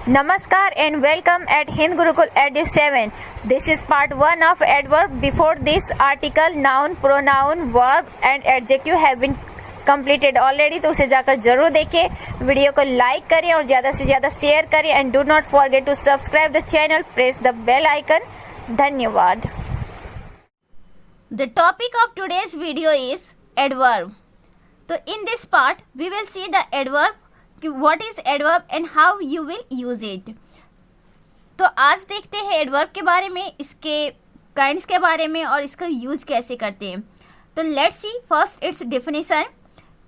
Namaskar and welcome at Hind Gurukul Edu 7. This is part 1 of adverb. Before this article, noun, pronoun, verb and adjective have been completed already. तो उसे जाकर जरूर देखें, video को like करें और ज़्यादा से ज़्यादा शेयर करें and do not forget to subscribe the channel. Press the bell icon. धन्यवाद. The topic of today's video is adverb. So in this part, we will see the adverb. What is adverb and how you will use it. तो आज देखते हैं adverb के बारे में, इसके kinds के बारे में और इसका यूज कैसे करते हैं. तो let's see first its definition.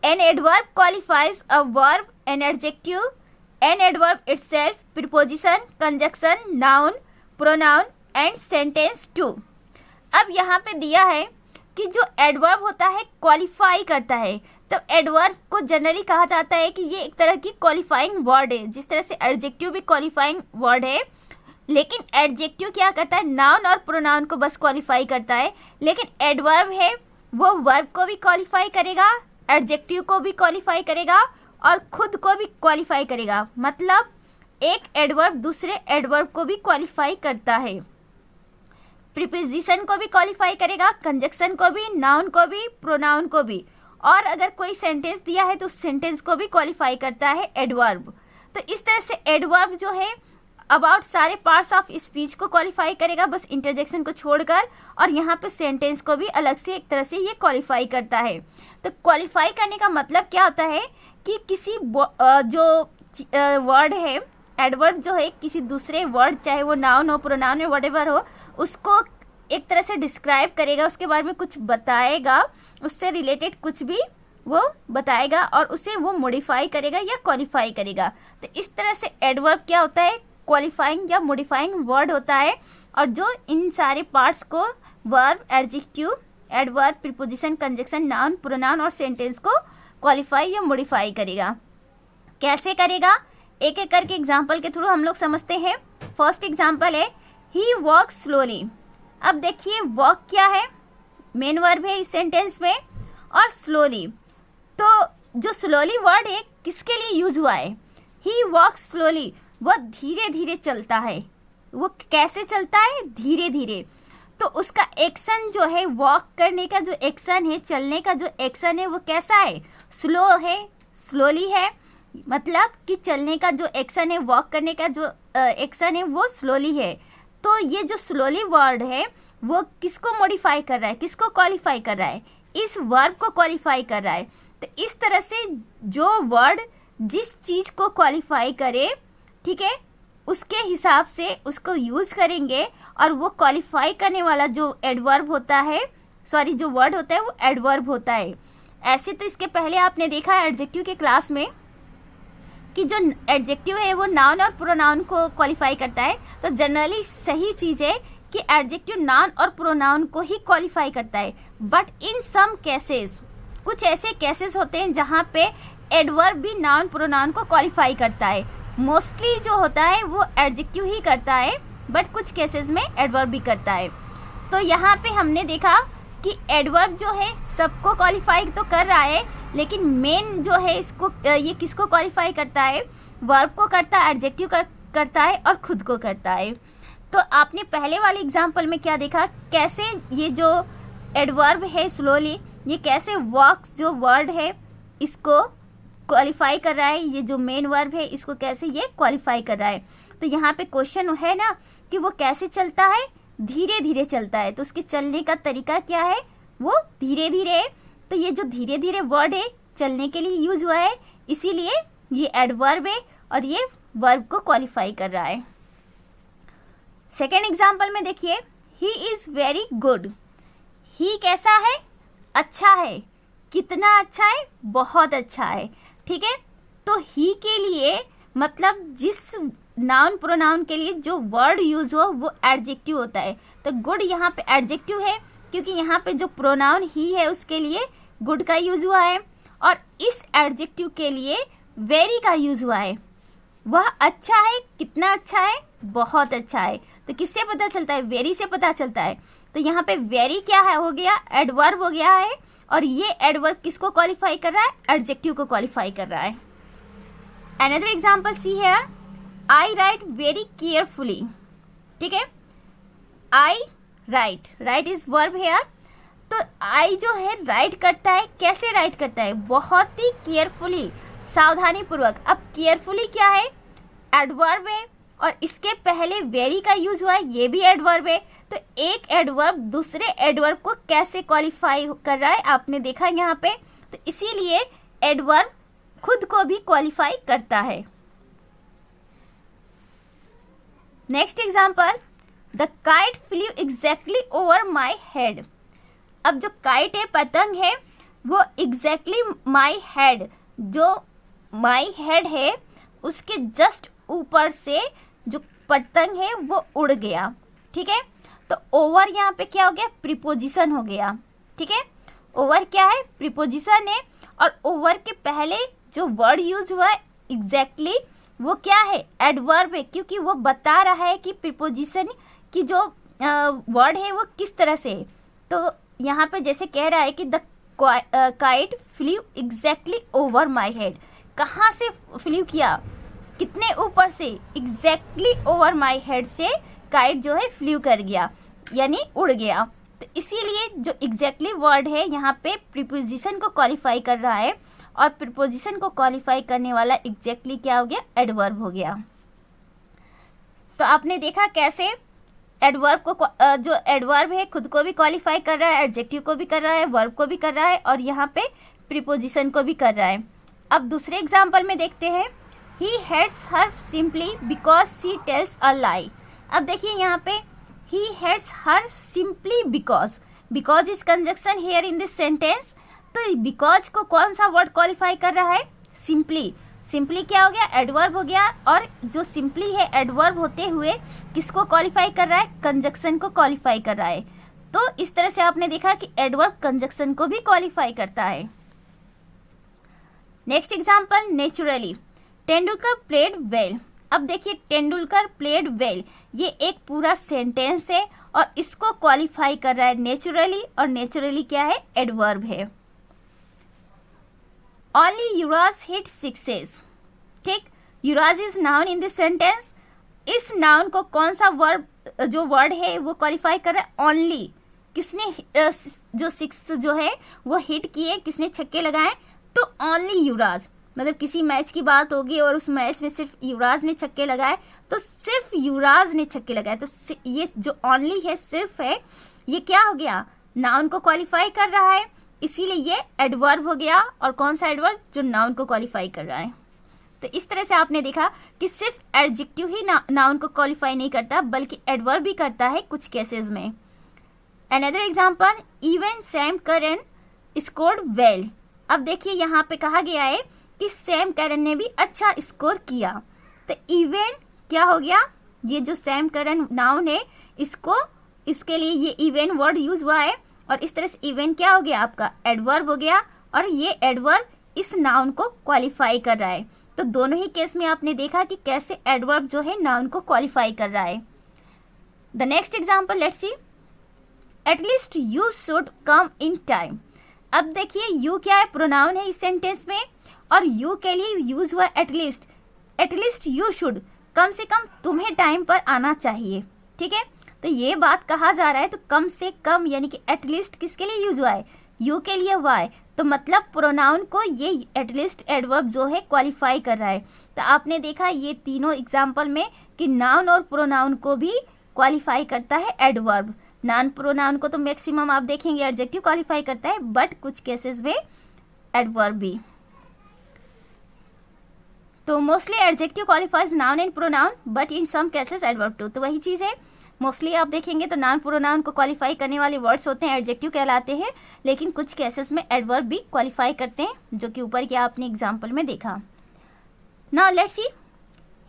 An adverb qualifies a verb, an adjective, an adverb itself, preposition, conjunction, noun, pronoun and sentence too. अब यहाँ पे दिया है कि जो एडवर्ब होता है क्वालिफाई करता है. तो एडवर्ब को जनरली कहा जाता है कि ये एक तरह की क्वालिफाइंग वर्ड है, जिस तरह से एडजेक्टिव भी क्वालिफाइंग वर्ड है. लेकिन एडजेक्टिव क्या करता है, नाउन और प्रोनाउन को बस क्वालिफाई करता है. लेकिन एडवर्ब है वो वर्ब को भी क्वालिफाई करेगा, एडजेक्टिव को भी क्वालिफाई करेगा और खुद को भी क्वालिफाई करेगा. मतलब एक एडवर्ब दूसरे एडवर्ब को भी क्वालिफाई करता है. प्रीपोजिशन को भी क्वालिफाई करेगा, कंजक्शन को भी, नाउन को भी, प्रोनाउन को भी. और अगर कोई सेंटेंस दिया है तो सेंटेंस को भी क्वालिफाई करता है एडवर्ब. तो इस तरह से एडवर्ब जो है अबाउट सारे पार्ट्स ऑफ स्पीच को क्वालिफाई करेगा, बस इंटरजेक्शन को छोड़कर. और यहाँ पे सेंटेंस को भी अलग से एक तरह से ये क्वालिफाई करता है. तो क्वालिफाई करने का मतलब क्या होता है कि किसी जो वर्ड है, एडवर्ब जो है किसी दूसरे वर्ड, चाहे वो नाउन हो, प्रोनाउन हो, व्हाटएवर हो, उसको एक तरह से डिस्क्राइब करेगा, उसके बारे में कुछ बताएगा, उससे रिलेटेड कुछ भी वो बताएगा और उसे वो मॉडिफाई करेगा या क्वालिफाई करेगा. तो इस तरह से एडवर्ब क्या होता है, क्वालिफाइंग या मॉडिफाइंग वर्ड होता है. और जो इन सारे पार्ट्स को verb, adjective, adverb, preposition, conjunction, noun, pronoun और सेंटेंस को क्वालिफाई या मॉडिफाई करेगा. कैसे करेगा, एक एक करके एग्जाम्पल के थ्रू हम लोग समझते हैं. फर्स्ट एग्जाम्पल है ही वॉक्स स्लोली. अब देखिए वॉक क्या है, मेन वर्ब है इस सेंटेंस में, और स्लोली. तो जो स्लोली वर्ड है किसके लिए यूज हुआ है, ही वॉक्स स्लोली, वो धीरे धीरे चलता है. वो कैसे चलता है, धीरे धीरे. तो उसका एक्शन जो है, वॉक करने का जो एक्शन है, चलने का जो एक्शन है, वो कैसा है, स्लो है, स्लोली है. मतलब कि चलने का जो एक्शन है, वॉक करने का जो एक्शन है, वो स्लोली है. तो ये जो स्लोली वर्ड है वो किसको मॉडिफाई कर रहा है, किसको क्वालिफाई कर रहा है, इस वर्ब को क्वालिफाई कर रहा है. तो इस तरह से जो वर्ड जिस चीज़ को क्वालिफाई करे, ठीक है, उसके हिसाब से उसको यूज़ करेंगे. और वो क्वालिफाई करने वाला जो एडवर्ब होता है, सॉरी जो वर्ड होता है वो एडवर्ब होता है. ऐसे तो इसके पहले आपने देखा है एडजेक्टिव के क्लास में कि जो एडजेक्टिव है वो नाउन और प्रोनाउन को क्वालिफाई करता है. तो जनरली सही चीज़ है कि एडजेक्टिव नाउन और प्रोनाउन को ही क्वालिफाई करता है. बट इन सम केसेस, कुछ ऐसे केसेस होते हैं जहाँ पे एडवर्ब भी नाउन प्रोनाउन को क्वालिफाई करता है. मोस्टली जो होता है वो एडजेक्टिव ही करता है, बट कुछ केसेस में एडवर्ब भी करता है. तो यहाँ पे हमने देखा कि एडवर्ब जो है सबको क्वालिफाई तो कर रहा है, लेकिन मेन जो है इसको ये किसको क्वालिफाई करता है, वर्ब को करता है, एडजेक्टिव करता है और खुद को करता है. तो आपने पहले वाले एग्जाम्पल में क्या देखा, कैसे ये जो एडवर्ब है स्लोली, ये कैसे वॉक्स जो वर्ड है इसको क्वालिफाई कर रहा है, ये जो मेन वर्ब है इसको कैसे ये क्वालिफाई कर रहा है. तो यहाँ पे क्वेश्चन है ना कि वो कैसे चलता है, धीरे धीरे चलता है. तो उसके चलने का तरीका क्या है, वो धीरे धीरे. तो ये जो धीरे धीरे वर्ड है चलने के लिए यूज हुआ है, इसीलिए ये एडवर्ब है और ये वर्ब को क्वालिफाई कर रहा है. सेकेंड एग्जाम्पल में देखिए, ही इज़ वेरी गुड. ही कैसा है, अच्छा है. कितना अच्छा है, बहुत अच्छा है. ठीक है. तो ही के लिए मतलब जिस नाउन प्रोनाउन के लिए जो वर्ड यूज हो वो एडजेक्टिव होता है. तो गुड यहाँ पे एडजेक्टिव है क्योंकि यहाँ पे जो प्रोनाउन ही है उसके लिए गुड का यूज हुआ है. और इस एडजेक्टिव के लिए वेरी का यूज हुआ है. वह अच्छा है, कितना अच्छा है, बहुत अच्छा है. तो किससे पता चलता है, वेरी से पता चलता है. तो यहाँ पे वेरी क्या है, हो गया एडवर्ब हो गया है. और ये एडवर्ब किसको क्वालिफाई कर रहा है, एडजेक्टिव को क्वालिफाई कर रहा है. अनदर एग्जाम्पल सी है, आई राइट वेरी केयरफुली, ठीक है, I write, write is verb here. तो आई जो है राइट करता है, कैसे राइट करता है, बहुत ही केयरफुली, सावधानी पूर्वक। अब केयरफुली क्या है, एडवर्ब है, और इसके पहले वेरी का यूज हुआ है, ये भी एडवर्ब है। तो एक एडवर्ब दूसरे एडवर्ब को कैसे क्वालिफाई कर रहा है, आपने देखा यहाँ पे। तो इसीलिए एडवर्ब खुद को भी क्वालिफाई करता है। Next example, the kite flu exactly over my head. अब जो काइट है, पतंग है, वो एग्जैक्टली माई हेड, जो माई हेड है उसके जस्ट ऊपर से जो पतंग है वो उड़ गया, ठीक है। तो ओवर यहाँ पे क्या हो गया, प्रीपोजिशन हो गया, ठीक है। ओवर क्या है, प्रीपोजिशन है, और ओवर के पहले जो वर्ड यूज हुआ है एग्जैक्टली वो क्या है, एडवर्ब है, क्योंकि वो बता रहा है कि प्रीपोजिशन की जो वर्ड है वो किस तरह से है। तो यहाँ पे जैसे कह रहा है कि the kite flu exactly over my head, कहाँ से फ्लू किया, कितने ऊपर से, एग्जैक्टली ओवर माई हेड से काइट जो है फ्लू कर गया, यानी उड़ गया। तो इसीलिए जो एग्जैक्टली वर्ड है यहाँ पे प्रीपोजिशन को क्वालिफाई कर रहा है, और प्रीपोजिशन को क्वालिफाई करने वाला एग्जैक्टली क्या हो गया, एडवर्ब हो गया। तो आपने देखा कैसे एडवर्ब को जो एडवर्ब है खुद को भी क्वालिफाई कर रहा है, एडजेक्टिव को भी कर रहा है, वर्ब को भी कर रहा है, और यहाँ पे प्रीपोजिशन को भी कर रहा है। अब दूसरे एग्जाम्पल में देखते हैं, He hates her simply because she tells a lie। अब देखिए यहाँ पे he hates her simply because is conjunction here in this sentence। तो because को कौन सा वर्ड क्वालिफाई कर रहा है, simply क्या हो गया, एडवर्ब हो गया, और जो simply है एडवर्ब होते हुए किसको क्वालिफाई कर रहा है, कंजक्शन को क्वालिफाई कर रहा है। तो इस तरह से आपने देखा कि एडवर्ब कंजक्शन को भी क्वालिफाई करता है। Next example, naturally, Tendulkar played well. अब देखिए तेंदुलकर प्लेड वेल, ये एक पूरा सेंटेंस है और इसको क्वालिफाई कर रहा है नेचुरली, और नेचुरली क्या है, एडवर्ब है। ओनली युवराज हिट सिक्सेस, ठीक, Yuvraj is noun in this sentence. इस नाउन को कौन सा वर्ब, जो वर्ड है वो क्वालिफाई कर रहा है, ओनली, किसने जो सिक्स जो है वो हिट किए, किसने छक्के लगाए, तो ओनली युवराज, मतलब किसी मैच की बात होगी और उस मैच में सिर्फ युवराज ने छक्के लगाए, तो सिर्फ युवराज ने छक्के लगाए। तो ये जो ओनली है, सिर्फ है, ये क्या हो गया, नाउन को क्वालिफाई कर रहा है, इसीलिए ये एडवर्ब हो गया। और कौन सा एडवर्ब, जो नाउन को क्वालिफाई कर रहा है। तो इस तरह से आपने देखा कि सिर्फ एडजेक्टिव ही नाउन को क्वालिफाई नहीं करता, बल्कि एडवर्ब भी करता है कुछ केसेस में। Another example, even Sam Curran scored well. अब देखिए यहाँ पे कहा गया है कि सैम करन ने भी अच्छा स्कोर किया। तो इवन क्या हो गया, ये जो सैम करन नाउन है, इसके लिए ये इवन वर्ड यूज हुआ है, और इस तरह से इवन क्या हो गया, आपका एडवर्ब हो गया, और ये एडवर्ब इस नाउन को क्वालिफाई कर रहा है। तो दोनों ही केस में आपने देखा कि कैसे एडवर्ब जो है नाउन को क्वालिफाई कर रहा है। The next example let's see, at least you should come in time. अब देखिए यू क्या है, प्रोनाउन है इस सेंटेंस में, और यू के लिए यूज हुआ एटलीस्ट यू शुड, कम से कम तुम्हें टाइम पर आना चाहिए, ठीक है। तो ये बात कहा जा रहा है, तो कम से कम यानी कि एटलीस्ट किसके लिए यूज हुआ है, यू के लिए हुआ है। तो मतलब प्रोनाउन को ये एटलीस्ट एडवर्ब जो है क्वालिफाई कर रहा है। तो आपने देखा ये तीनों एग्जाम्पल में कि नाउन और प्रोनाउन को भी क्वालिफाई करता है एडवर्ब। नॉन प्रोनाउन को तो मैक्सिमम आप देखेंगे एडजेक्टिव क्वालिफाई करता है, बट कुछ केसेस में एडवर्ब भी। तो mostly adjective qualifies noun and pronoun, but in some cases adverb too. तो वही चीज़ है, मोस्टली आप देखेंगे तो नॉन प्रोनाउन को क्वालिफाई करने वाले वर्ड्स होते हैं एडजेक्टिव कहलाते हैं, लेकिन कुछ केसेस में एडवर्ब भी क्वालिफाई करते हैं, जो कि ऊपर क्या आपने एग्जाम्पल में देखा। Now let's see,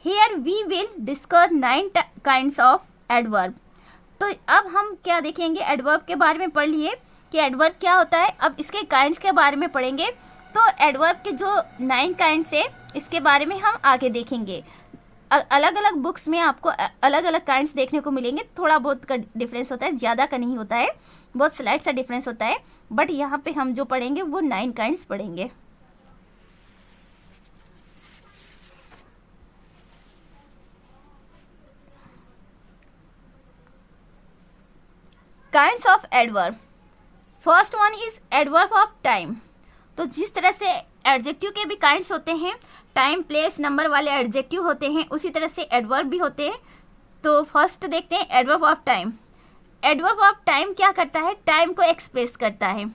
here we will discuss 9 kinds of adverb. तो अब हम क्या देखेंगे, एडवर्ब के बारे में पढ़ लिए कि एडवर्ब क्या होता है, अब इसके काइंड्स के बारे में पढ़ेंगे। तो एडवर्ब के जो 9 काइंड्स है इसके बारे में हम आगे देखेंगे। अलग अलग बुक्स में आपको अलग अलग काइंड्स देखने को मिलेंगे, थोड़ा बहुत का डिफरेंस होता है, ज़्यादा का नहीं होता है, बहुत स्लाइट सा डिफरेंस होता है, बट यहाँ पे हम जो पढ़ेंगे वो 9 काइंड्स पढ़ेंगे। Kinds of adverb. First one is adverb of time. तो जिस तरह से एडजेक्टिव के भी काइंड्स होते हैं, टाइम प्लेस नंबर वाले एडजेक्टिव होते हैं, उसी तरह से एडवर्ब भी होते हैं। तो फर्स्ट देखते हैं adverb of time. Adverb of time क्या करता है? टाइम को एक्सप्रेस करता है।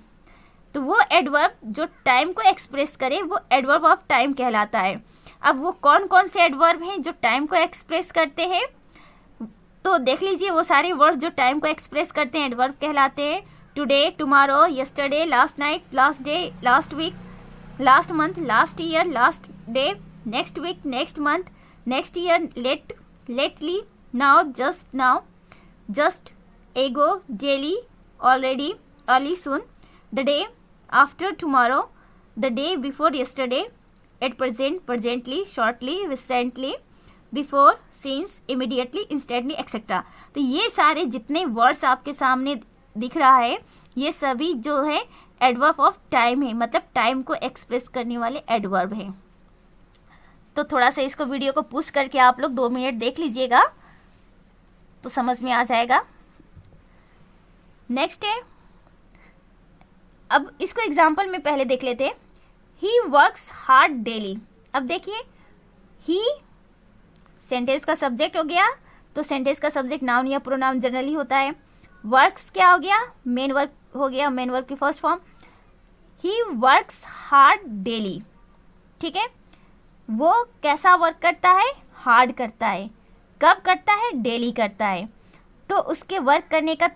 तो वो एडवर्ब जो टाइम को एक्सप्रेस करे वो एडवर्ब ऑफ टाइम कहलाता है। अब वो कौन कौन से एडवर्ब हैं जो टाइम को एक्सप्रेस करते हैं? तो देख लीजिए, वो सारे वर्ड्स जो टाइम को एक्सप्रेस करते हैं एडवर्ब कहलाते हैं। Today, tomorrow, yesterday, last night, last day, last week, last month, last year, last day, next week, next month, next year, lately, now, just, ago, daily, already, early, soon, the day after tomorrow, the day before yesterday, at present, presently, shortly, recently, before, since, immediately, instantly, etcetera. तो ये सारे जितने words आपके सामने दिख रहा है, ये सभी जो है एडवर्ब ऑफ टाइम है, मतलब टाइम को एक्सप्रेस करने वाले एडवर्ब हैं। तो थोड़ा सा इसको वीडियो को पुश करके आप लोग 2 मिनट देख लीजिएगा तो समझ में आ जाएगा। नेक्स्ट है, अब इसको एग्जाम्पल में पहले देख लेते हैं। He works hard daily. अब देखिए, ही सेंटेंस का सब्जेक्ट हो गया, तो सेंटेंस का सब्जेक्ट नाउन या प्रोनाउन जनरली होता है। वर्क्स क्या हो गया? मेन वर्ब हो गया, मेन वर्ब की first form. He works hard daily, ठीक है। वो कैसा वर्क करता है? हार्ड करता है। कब करता है? डेली करता है। तो उसके वर्क करने का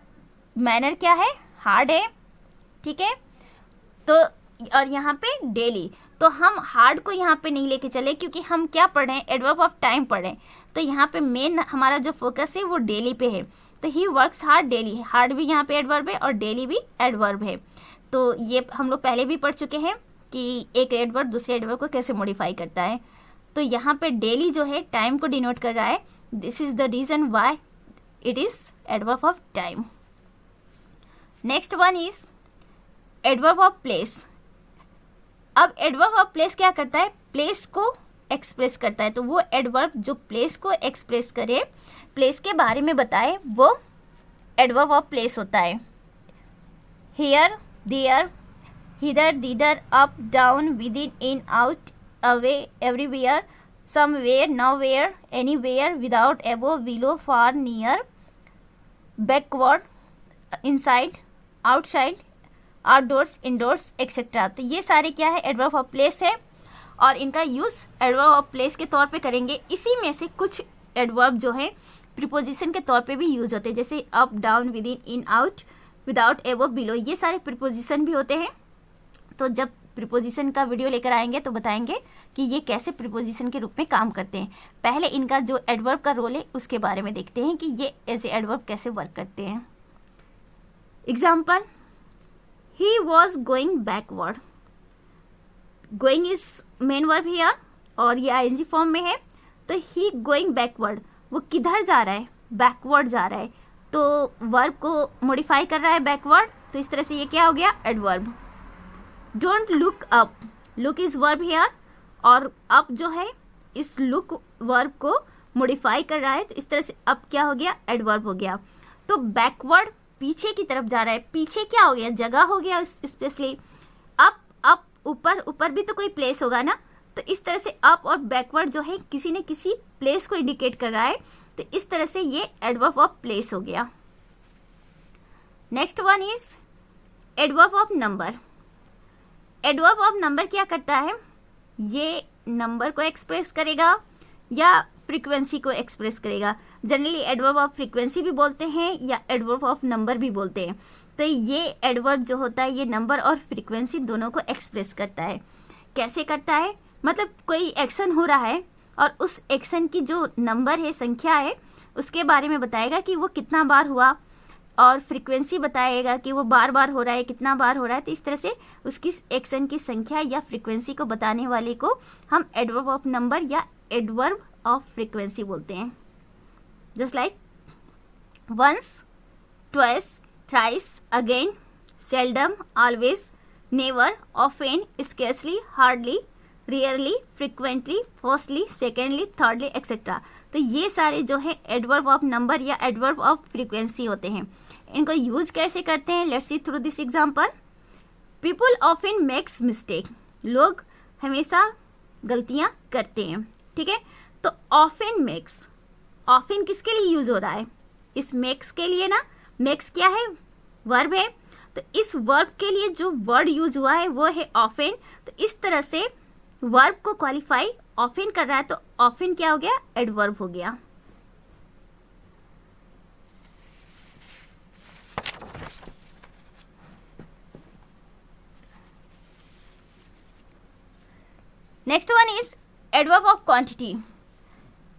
मैनर क्या है? हार्ड है, ठीक है। तो और यहाँ पे डेली, तो हम हार्ड को यहाँ पे नहीं लेके चले क्योंकि हम क्या पढ़ रहे हैं? एडवर्ब ऑफ टाइम पढ़ रहे हैं। तो यहाँ पे मेन हमारा जो फोकस है वो डेली पे है। तो he works hard daily, hard भी यहाँ पे एडवर्ब है और डेली भी एडवर्ब है। तो ये हम लोग पहले भी पढ़ चुके हैं कि एक एडवर्ब दूसरे एडवर्ब को कैसे मॉडिफाई करता है। तो यहाँ पे डेली जो है टाइम को डिनोट कर रहा है। This is the reason why it is adverb of time. Next one is adverb of place. अब एडवर्ब ऑफ प्लेस क्या करता है? प्लेस को एक्सप्रेस करता है। तो वो एडवर्ब जो प्लेस को एक्सप्रेस करे, प्लेस के बारे में बताए, वो एडवर्ब ऑफ प्लेस होता है। Here, there, hither, thither, up, down, within, out, away, everywhere, somewhere, nowhere, anywhere, without, above, below, far, near, backward, inside, outside, outdoors, indoors, etcetera. तो ये सारे क्या है? एडवर्ब ऑफ प्लेस है और इनका यूज़ एडवर्ब ऑफ प्लेस के तौर पे करेंगे। इसी में से कुछ एडवर्ब जो है प्रीपोजिशन के तौर पे भी यूज़ होते हैं, जैसे up, down, within, out, without, above, below, ये सारे प्रीपोजिशन भी होते हैं। तो जब प्रीपोजिशन का वीडियो लेकर आएंगे तो बताएंगे कि ये कैसे प्रीपोजिशन के रूप में काम करते हैं। पहले इनका जो एडवर्ब का रोल है उसके बारे में देखते हैं कि ये एज ए एडवर्ब कैसे वर्क करते हैं। Example, he was going backward. Going is main verb here और ये आईएनजी फॉर्म में है। तो ही गोइंग बैकवर्ड, वो किधर जा रहा है? बैकवर्ड जा रहा है। तो वर्ब को मॉडिफाई कर रहा है बैकवर्ड, तो इस तरह से ये क्या हो गया? Adverb. Don't look up, look is verb here और अप जो है इस लुक वर्ब को मॉडिफाई कर रहा है, तो इस तरह से अप क्या हो गया? एडवर्ब हो गया। तो बैकवर्ड पीछे की तरफ जा रहा है। पीछे क्या हो गया? जगह हो गया स्पेशली। अप, अप, ऊपर, ऊपर भी तो कोई प्लेस होगा ना। तो इस तरह से अप और बैकवर्ड जो है किसी न किसी प्लेस को इंडिकेट कर रहा है। तो इस तरह से ये एडवर्ब ऑफ प्लेस हो गया। Next one is adverb of number. Adverb of number क्या करता है? ये नंबर को एक्सप्रेस करेगा या फ्रीक्वेंसी को एक्सप्रेस करेगा। जनरली एडवर्ब ऑफ फ्रीक्वेंसी भी बोलते हैं या एडवर्ब ऑफ नंबर भी बोलते हैं। तो ये एडवर्ब जो होता है ये नंबर और फ्रीक्वेंसी दोनों को एक्सप्रेस करता है। कैसे करता है? मतलब कोई एक्शन हो रहा है और उस एक्शन की जो नंबर है, संख्या है, उसके बारे में बताएगा कि वो कितना बार हुआ, और फ्रीक्वेंसी बताएगा कि वो बार बार हो रहा है, कितना बार हो रहा है। तो इस तरह से उसकी एक्शन की संख्या या फ्रीक्वेंसी को बताने वाले को हम एडवर्ब ऑफ नंबर या एडवर्ब ऑफ फ्रीक्वेंसी बोलते हैं। Just like once, twice, thrice, again, seldom, always, never, often, scarcely, hardly, rarely, frequently, firstly, secondly, thirdly, etcetera. तो ये सारे जो है एडवर्ब ऑफ नंबर या एडवर्ब ऑफ फ्रीक्वेंसी होते हैं। इनको यूज कैसे करते हैं, let's see through this example. People often makes mistake, लोग हमेशा गलतियां करते हैं, ठीक है। तो ऑफन मेक्स, ऑफन किसके लिए यूज हो रहा है, इस मेक्स के लिए ना। मेक्स क्या है, वर्ब है, तो इस वर्ब के लिए जो वर्ड यूज हुआ है वो है ऑफन। तो इस तरह से वर्ब को क्वालिफाई ऑफन कर रहा है, तो ऑफन क्या हो गया, एडवर्ब हो गया। Next one is adverb of quantity.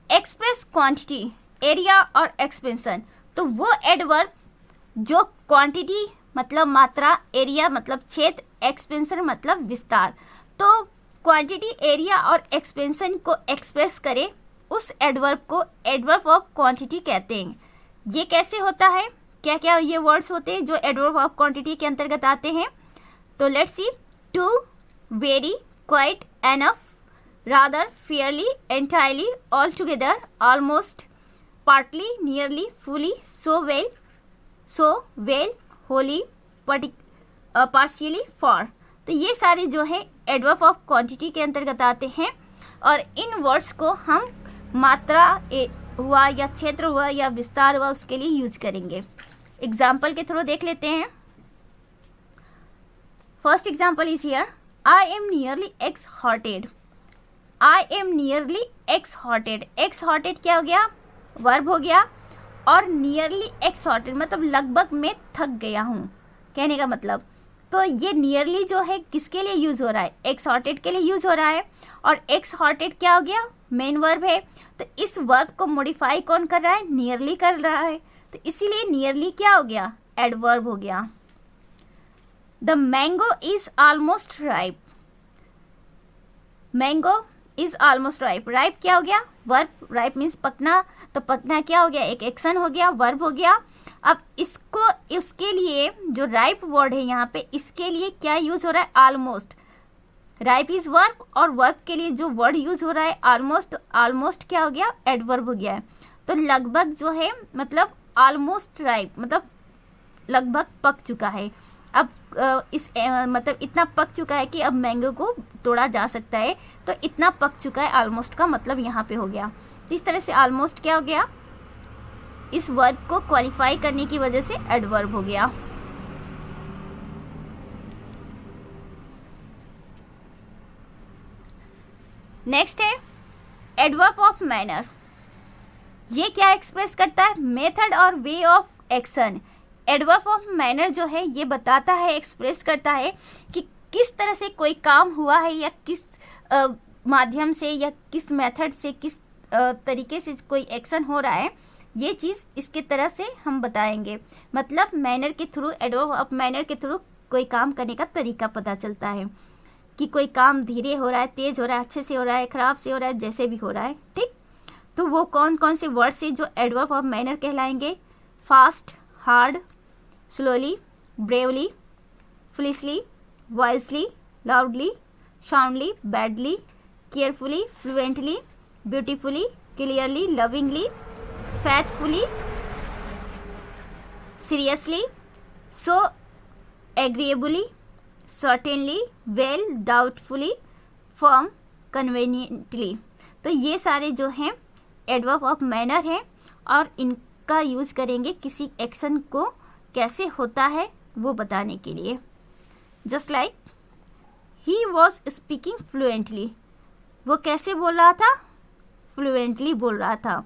Express quantity, area और एक्सपेंशन। तो वो एडवर्ब जो क्वांटिटी मतलब मात्रा, एरिया मतलब क्षेत्र, एक्सपेंशन मतलब विस्तार, तो क्वांटिटी, एरिया और एक्सपेंशन को एक्सप्रेस करे, उस एडवर्ब को एडवर्ब ऑफ क्वांटिटी कहते हैं। ये कैसे होता है, क्या क्या ये वर्ड्स होते हैं जो एडवर्ब ऑफ क्वांटिटी के अंतर्गत आते हैं। तो let's see, too, very, quite, enough, rather, fairly, entirely, altogether, almost, partly, nearly, fully, so well, wholly, partially, for. तो ये सारे जो है एडवर्ब ऑफ क्वांटिटी के अंतर्गत आते हैं, और इन वर्ड्स को हम मात्रा हुआ या क्षेत्र हुआ या विस्तार हुआ उसके लिए यूज करेंगे। एग्जाम्पल के थ्रू देख लेते हैं। First example is here, I am nearly exhausted. I am nearly exhausted, exhausted क्या हो गया, वर्ब हो गया, और नियरली एक्स हॉटेड मतलब लगभग मैं थक गया हूँ, कहने का मतलब। तो ये नियरली जो है किसके लिए यूज हो रहा है, एक्स हॉटेड के लिए यूज हो रहा है, और एक्स हॉटेड क्या हो गया, मेन वर्ब है। तो इस वर्ब को मॉडिफाई कौन कर रहा है, नियरली कर रहा है, तो इसीलिए नियरली क्या हो गया, एडवर्ब हो गया। The mango is almost ripe, mango is almost ripe, ripe क्या हो गया, वर्ब, राइप मीन्स पकना, तो पकना क्या हो गया, एक एक्शन हो गया, वर्ब हो गया। अब इसको, उसके लिए जो राइप वर्ड है यहाँ पे, इसके लिए क्या यूज हो रहा है, ऑलमोस्ट। राइप इज वर्ब, और वर्ब के लिए जो वर्ड यूज हो रहा है ऑलमोस्ट, तो ऑलमोस्ट क्या हो गया, एडवर्ब हो गया है। तो लगभग जो है मतलब ऑलमोस्ट राइप मतलब लगभग पक चुका है। अब इस मतलब इतना पक चुका है कि अब मैंगो को तोड़ा जा सकता है, तो इतना पक चुका है ऑलमोस्ट का मतलब यहाँ पे हो गया। तो इस तरह से ऑलमोस्ट क्या हो गया, इस वर्ब को क्वालिफाई करने की वजह से एडवर्ब हो गया। नेक्स्ट है एडवर्ब ऑफ मैनर। ये क्या एक्सप्रेस करता है, मेथड और way of action. Adverb of manner जो है ये बताता है, एक्सप्रेस करता है कि किस तरह से कोई काम हुआ है, या किस माध्यम से या किस मेथड से, किस तरीके से कोई एक्शन हो रहा है। ये चीज़ इसके तरह से हम बताएंगे, मतलब मैनर के थ्रू, एडवर्ब ऑफ मैनर के थ्रू कोई काम करने का तरीका पता चलता है कि कोई काम धीरे हो रहा है, तेज़ हो रहा है, अच्छे से हो रहा है, ख़राब से हो रहा है, जैसे भी हो रहा है, ठीक। तो वो कौन कौन से वर्ड से जो एडवर्ब ऑफ मैनर कहलाएंगे, fast, hard, slowly, bravely, foolishly, wisely, loudly, soundly, badly, carefully, fluently, beautifully, clearly, lovingly, faithfully, seriously, so agreeably, certainly, well, doubtfully, firm, conveniently। तो ये सारे जो हैं एडवर्ब ऑफ मैनर हैं, और इनका यूज़ करेंगे किसी एक्शन को कैसे होता है वो बताने के लिए। Just like he was speaking fluently, वो कैसे बोल रहा था, फ्लुएंटली बोल रहा था।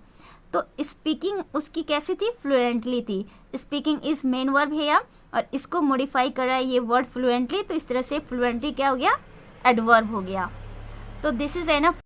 तो स्पीकिंग उसकी कैसी थी, फ्लुएंटली थी। स्पीकिंग इज मेन वर्ब है यहाँ, और इसको मॉडिफाई कर रहा है ये वर्ड फ्लुएंटली, तो इस तरह से फ्लुएंटली क्या हो गया, एडवर्ब हो गया। तो दिस इज एनफ।